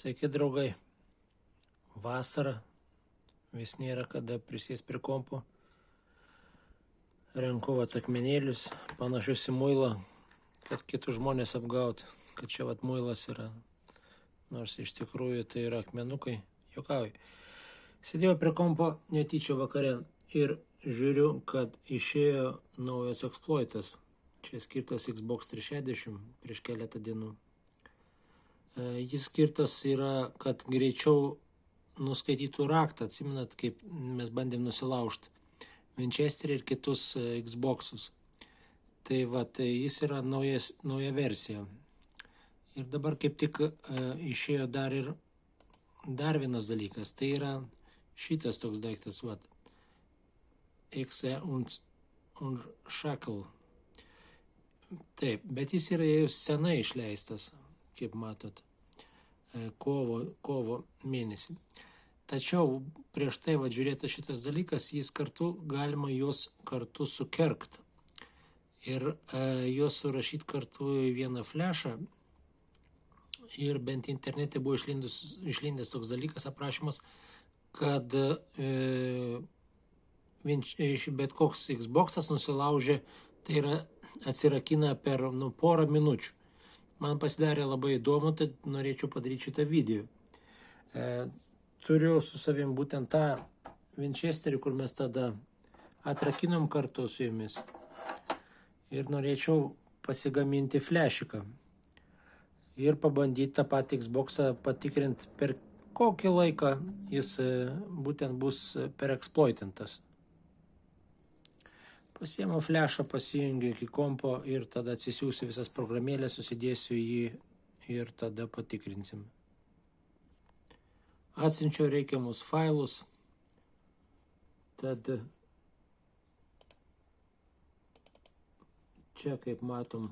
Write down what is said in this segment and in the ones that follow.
Sveiki, draugai. Vasara, vis nėra kada prisės prie kompo. Renku akmenėlius, panašius į muilą, kad kitus žmonės apgaut, kad čia muilas yra. Nors iš tikrųjų tai yra akmenukai, juokauju. Sėdėjau prie kompo netyčia vakare ir žiūriu, kad išėjo naujas exploitas. Čia skirtas Xbox 360 prieš keletą dienų. Jis skirtas yra, kad greičiau nuskaitytų raktą. Atsimenat, kaip mes bandėm nusilaužti Winchesterį ir kitus Xbox'us. Tai jis yra nauja versija. Ir dabar kaip tik išėjo dar vienas dalykas. Tai yra šitas toks daiktas, Exe und Shackle. Taip, bet jis yra jau senai išleistas, kaip matot, kovo mėnesį. Tačiau prieš tai žiūrėta šitas dalykas, galima juos kartu sukerkt ir juos surašyti kartu į vieną flešą. Ir bent internete buvo išlindęs toks dalykas, aprašymas, kad bet koks Xbox'as nusilaužė, tai yra atsirakina per porą minučių. Man pasidarė labai įdomu, tad norėčiau padaryti šitą video. Turiu su savim būtent tą Winchesterį, kur mes tada atrakinom kartu su jumis. Ir norėčiau pasigaminti flešiką. Ir pabandyti tą patį Xbox'ą patikrinti, per kokį laiką jis būtent bus pereksploitintas. Pasiėmiau flešą, pasijungiu iki kompo ir tada atsisiųsiu visas programėlės, susidėsiu jį ir tada patikrinsim. Atsiunčiau reikiamus failus. Tad čia, kaip matom,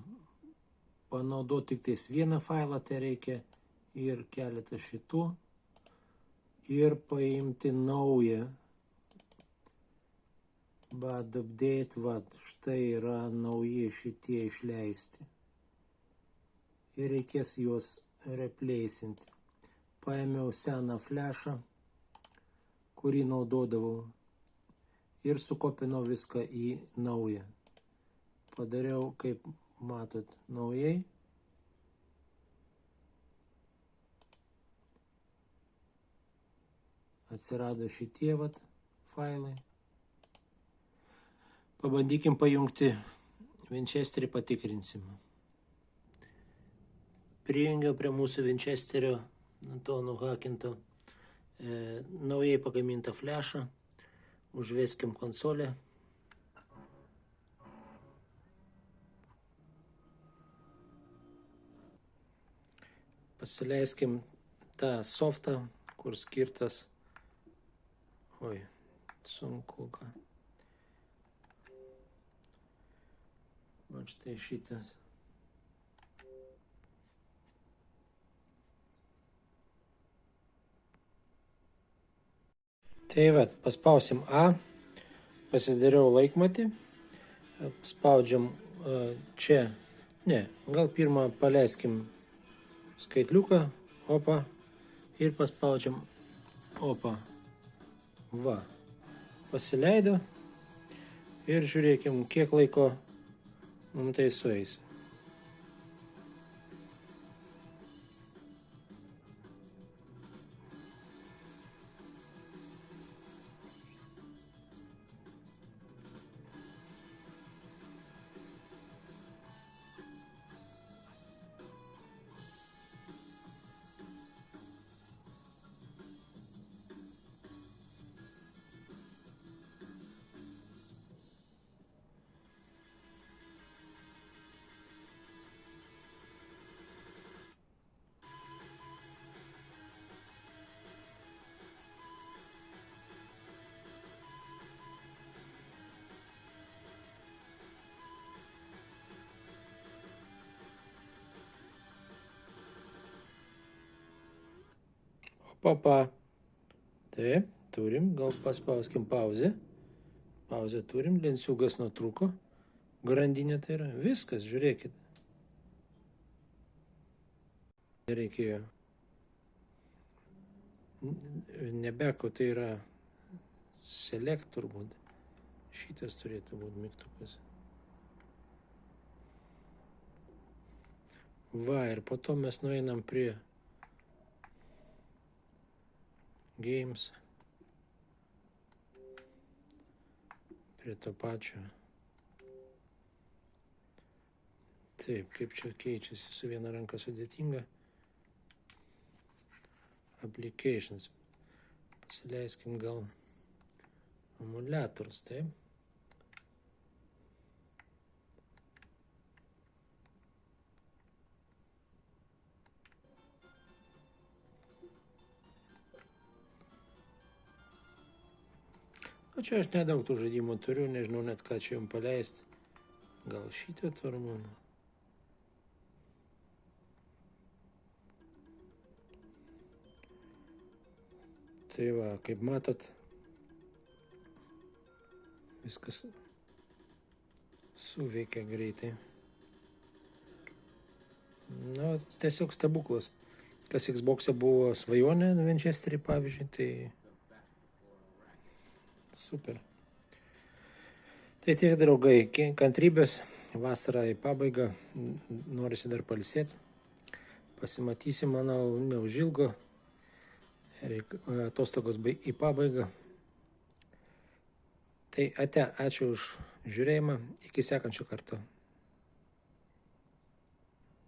panaudoti tik tais vieną failą, tai reikia ir keletą šitų. Ir paimti naują. Update, štai yra nauji šitie išleisti. Ir reikės juos replacinti. Paėmiau seną flešą, kurį naudodavau. Ir sukopinau viską į naują. Padariau, kaip matot, naujai. Atsirado šitie failai. Pabandykim pajungti Winchesterį, patikrinsim. Prijungiau prie mūsų Winchesterio, to nuhakinto, naujai pagamintą flešą. Užveskim konsolę. Pasileiskim tą softą, kur skirtas. Sunku ką. Štai šitas. Tai paspausim A, pasidariau laikmatį, spaudžiam čia, gal pirmą paleiskim skaitliuką, ir paspaudžiam pasileido ir žiūrėkim, kiek laiko mums tai sueis. Taip, turim, gal paspauskim pauzę. Pauzę turim, lenciugas nutrūko. Grandinė tai yra. Viskas, žiūrėkit. Reikėjo Nebeko, tai yra select turbūt. Šitas turėtų būti mygtukas. Va, ir po to mes nueinam prie games. Prie to pačio. Taip, kaip čia keičiasi, su viena ranka sudėtinga. Applications. Pasileiskim gal emuliatorius, taip. O čia aš nedaug tų žaidimų turiu, nežinau net ką čia jums paleisti. Gal šitą turbūt. Tai va, kaip matot, viskas suveikia greitai. Na, tiesiog stebuklas. Kas Xbox'e buvo svajonė Winchesterį, pavyzdžiui, tai super. Tai tiek, draugai, kantrybės, vasarą į pabaigą, norisi dar pailsėti. Pasimatysim, manau, neužilgo. Atostogos į pabaigą. Tai ate, ačiū už žiūrėjimą, iki sekančio karto.